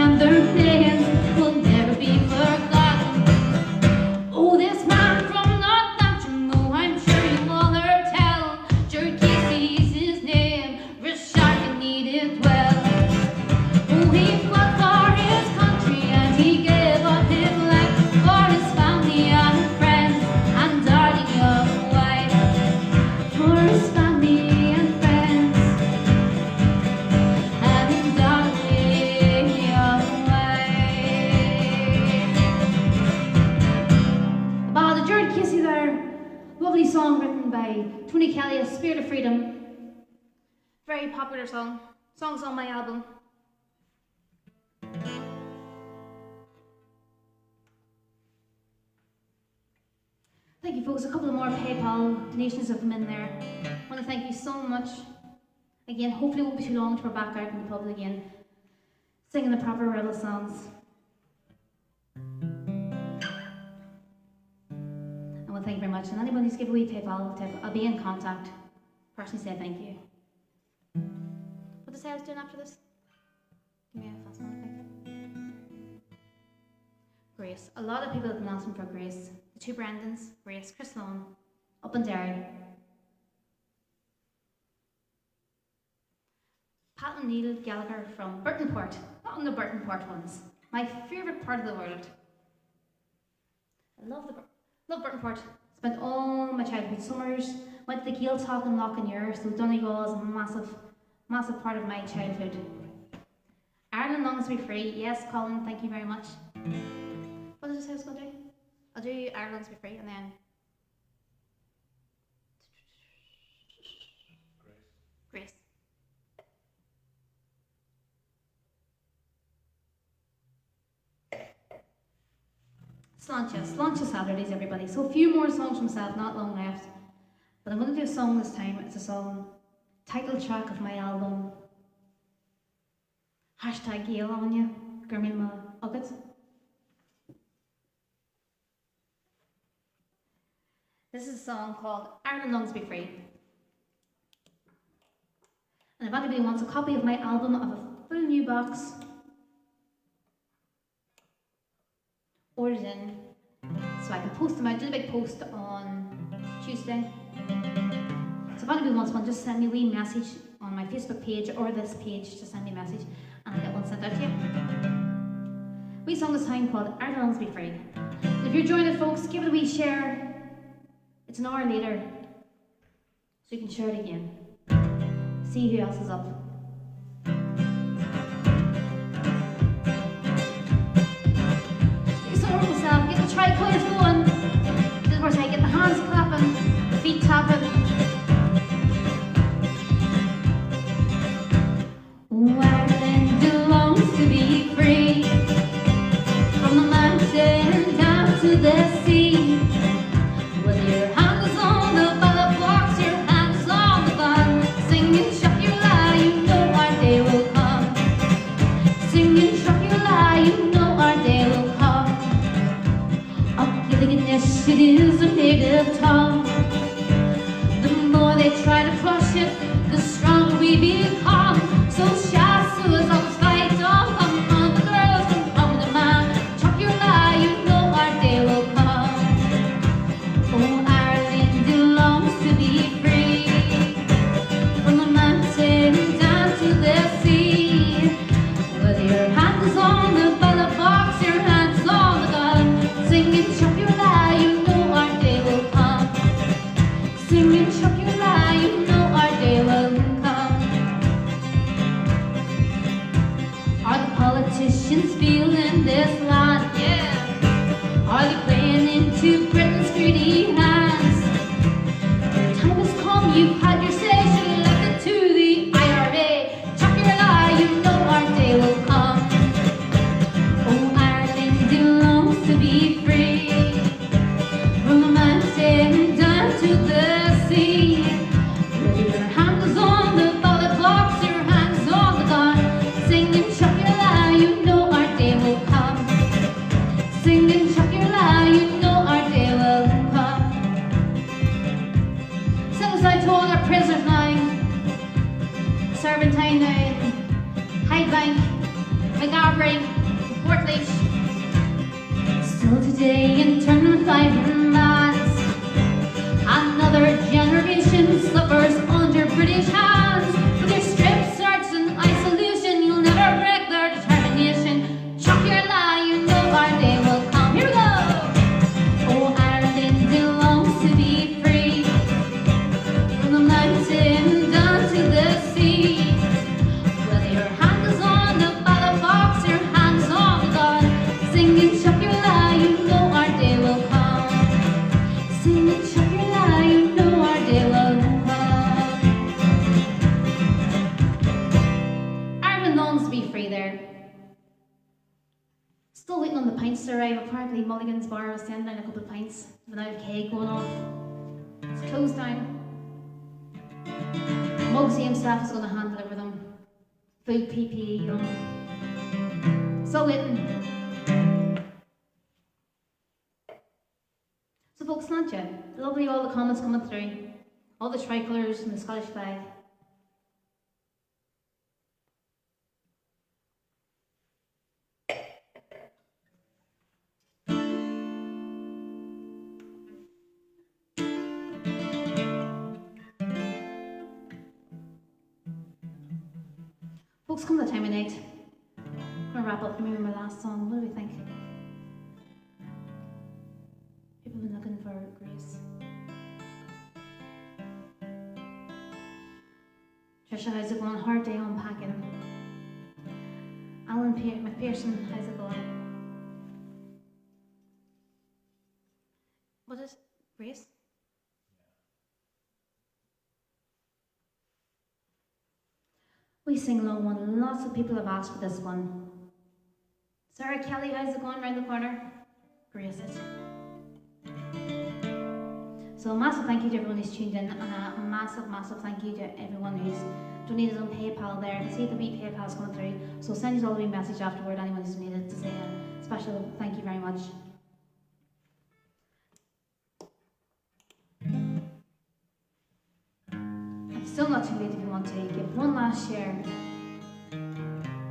and their names will never be forgotten. Oh, this man from Northampton, oh, I'm sure you all heard tell. Gerard Casey's his name, Richard can need it well. Oh, he fought for his country and he gave up his life for his family and friends and darling young wife. For his family and friends and his darling young wife. About the Gerard Casey there, lovely song written by Tony Kelly, A Spirit of Freedom. Very popular song. Song's on my album. Thank you, folks. A couple of more PayPal donations have come in there. I want to thank you so much. Again, hopefully it won't be too long till we're back out in the pub again, singing the proper rebel songs. I want to thank you very much. And anybody who's given away PayPal tip, I'll be in contact. Personally say thank you. What does I was doing after this? Give me a fast one, thank you. Grace. A lot of people have been asking for Grace. The two Brendans, Grace, Chris Long, up in Derry. Pat and Neil Gallagher from Burtonport. Not on the Burtonport ones. My favourite part of the world. I love Burtonport. Spent all my childhood summers. Went to the Gaeltacht in Loughnane, so Donegal is a massive part of my childhood. Ireland longs to be free. Yes, Colin, thank you very much. What did I say I was going to do? I'll do Ireland longs to be free and then... Grace. Sláinte Saturdays, everybody. So a few more songs from myself, not long left. But I'm going to do a song this time. It's a song, title track of my album. #Gael on you, Gurmima Uggett. This is a song called Ireland Longs to Be Free. And if anybody wants a copy of my album of a full new box, ordered in, so I can post them out. Did a big post on Tuesday. So if anybody wants one, just send me a wee message on my Facebook page or this page to send me a message and I'll get one sent out to you. We song this time called Ireland Longs to Be Free. And if you're joining it, folks, give it a wee share. It's an hour later, so you can share it again. See who else is up. Get the tricords going. This is where I get the hands clapping, the feet tapping. Oh, Ireland longs to be free, from the mountain down to the sea. With your hands on the ballot box, your hands on the gun, singing "Shut Your Lie," you know our day will come. Singing "Shut Your Lie," you know our day will come. It is a native tongue. The more they try to crush it, the stronger we become. So shout to us, always fight on. Come on, the girls, come on, the man. Chuck your lie, you know our day will come. Oh, Ireland longs to be free, from the mountain down to the sea. With your hands on the ballot box, your hands on the gun, singing "Chuck your lie," you know our day will come. Portlaoise. Still today in turn 5 bands, another generation suffers under British hands. With their strip search and isolation, you'll never break their determination. Chuck your lie, you know our day will come. Here we go! Oh, Ireland belongs to be free, from the mountain down to the sea. Whether your hand is on the ballot box, your hand is on the gun, singing chuck your lie, you know our day will come. Singing chuck your lie, you know our day will come. Ireland longs to be free there. Still waiting on the pints to arrive. Apparently Mulligan's bar was sending down a couple of pints without a keg going off. It's closed down. Muggsy himself is going to hand deliver them. Food, PPE, Still waiting. So folks, not yet. Lovely all the comments coming through. All the tricolours and the Scottish flag. Folks, come the time of night. I'm going to wrap up maybe my last song. What do we think? People have been looking for grace. Trisha, how's it going? Hard day unpacking. Alan McPherson, how's it going? What is grace? We sing along one. Lots of people have asked for this one. Sarah Kelly, how's it going round the corner? Grace it. So a massive thank you to everyone who's tuned in, and a massive, massive thank you to everyone who's donated on PayPal there. I can see the wee PayPal's coming through, so I'll send you all the wee message afterward, anyone who's donated, to say a special thank you very much. Still not too late if you want to give one last share.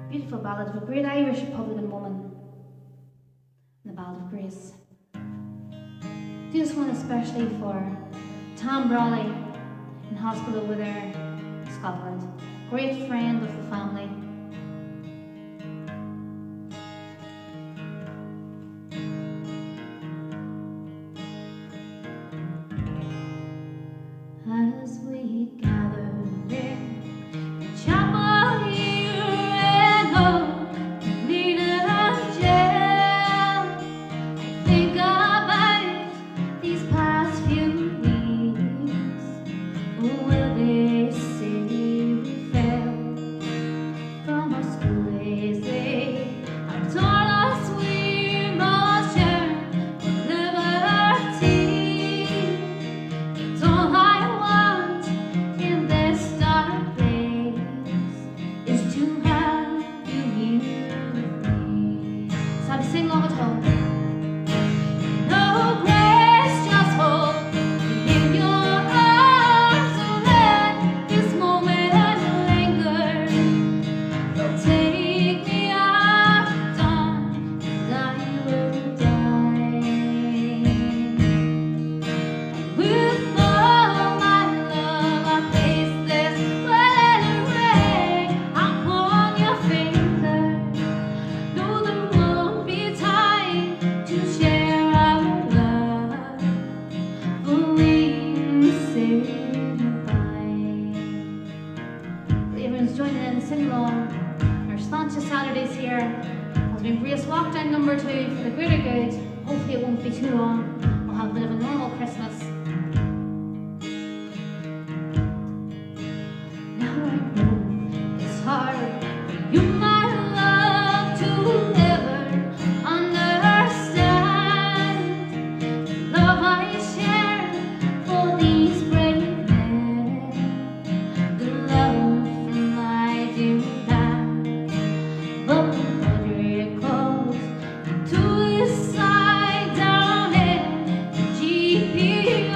Beautiful ballad of a great Irish Republican woman, and the Ballad of Grace. Do this one especially for Tom Brawley in hospital with her, Scotland. Great friend of the family. As we gather in the chapel here and home, leaning on jail, I think about these past few weeks. Will they say we fell from our school days? They have taught us we must share liberty. It's all I want in this dark place is to have you here with me. So I sing along at home. No grace, just hold me in your arms and let this moment linger. They'll take me after dawn and I will die. With all my love, I place this wedding ring upon your finger. No, there won't be time to share our love, for we say goodbye. Everyone's joining in, sing along. Our staunchest Saturdays here has been Brace Lockdown number 2 for the greater good. Hopefully it won't be too long. We'll have a bit of a normal Christmas. Now I know it's hard for you, my love, to ever understand the love I share for these brave men, the love from my dear dad. But the it calls to his side down in the GP.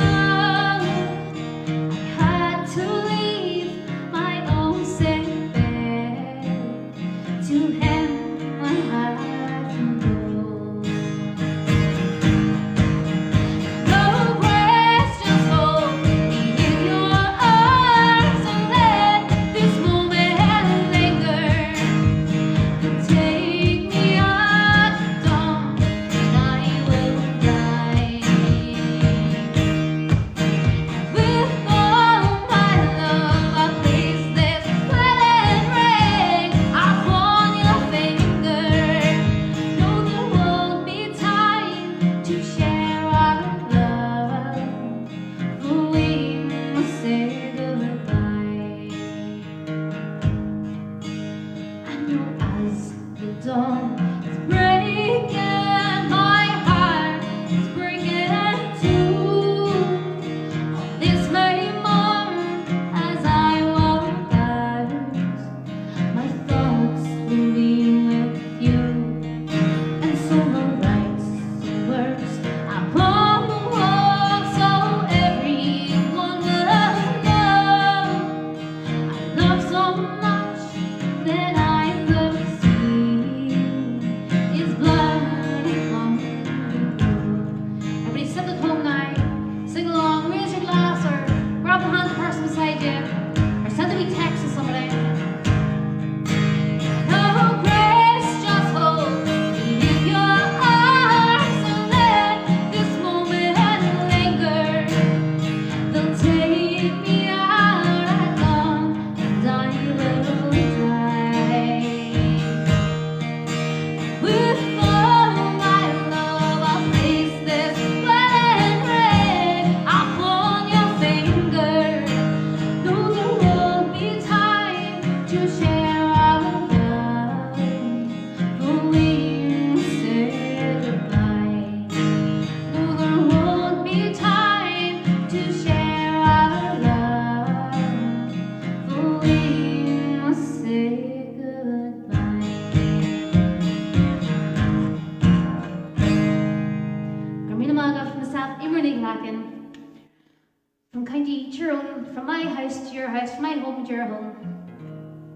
be to your own, from my house to your house, from my home to your home.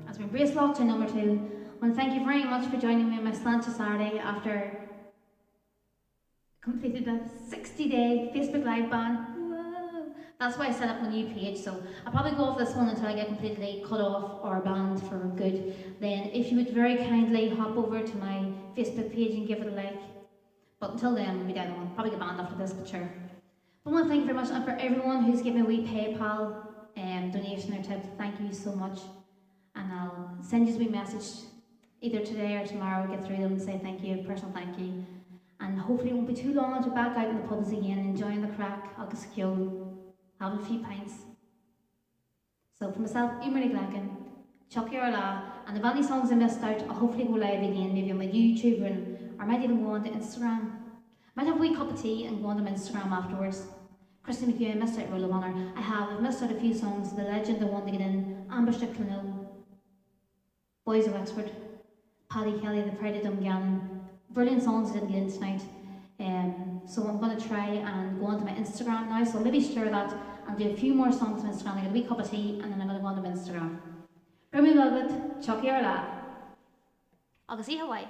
As we embrace lockdown number 2, I want to thank you very much for joining me on my Slanted Saturday after completed a 60-day Facebook Live ban. Whoa. That's why I set up a new page, so I'll probably go off this one until I get completely cut off or banned for good. Then if you would very kindly hop over to my Facebook page and give it a like. But until then, we'll be dead on. Probably get banned after this, but sure. But I want to thank you very much, and for everyone who's given me a wee PayPal donation or tip, thank you so much. And I'll send you a wee message either today or tomorrow, get through them and say thank you, personal thank you. And hopefully it won't be too long until we're back out in the pubs again, enjoying the crack, agus Kyo, having a few pints. So for myself, Mairead Glacken, Chucky Orla, and if any songs I missed out, I'll hopefully go live again, maybe on my YouTube, or I might even go on to Instagram. Might have a wee cup of tea and go on to my Instagram afterwards. Christy McHugh, I missed out Roll of Honour. I've missed out a few songs, The Legend, The One to Get In, Ambush to Clonel, Boys of Wexford, Paddy Kelly, The Pride of Dungannon. Brilliant songs I didn't get in tonight. So I'm going to try and go onto my Instagram now, so maybe share that. I'll do a few more songs on Instagram, I get a wee cup of tea, and then I'm going to go onto my Instagram. Brimmer, Chucky Orla. I'll see Hawaii.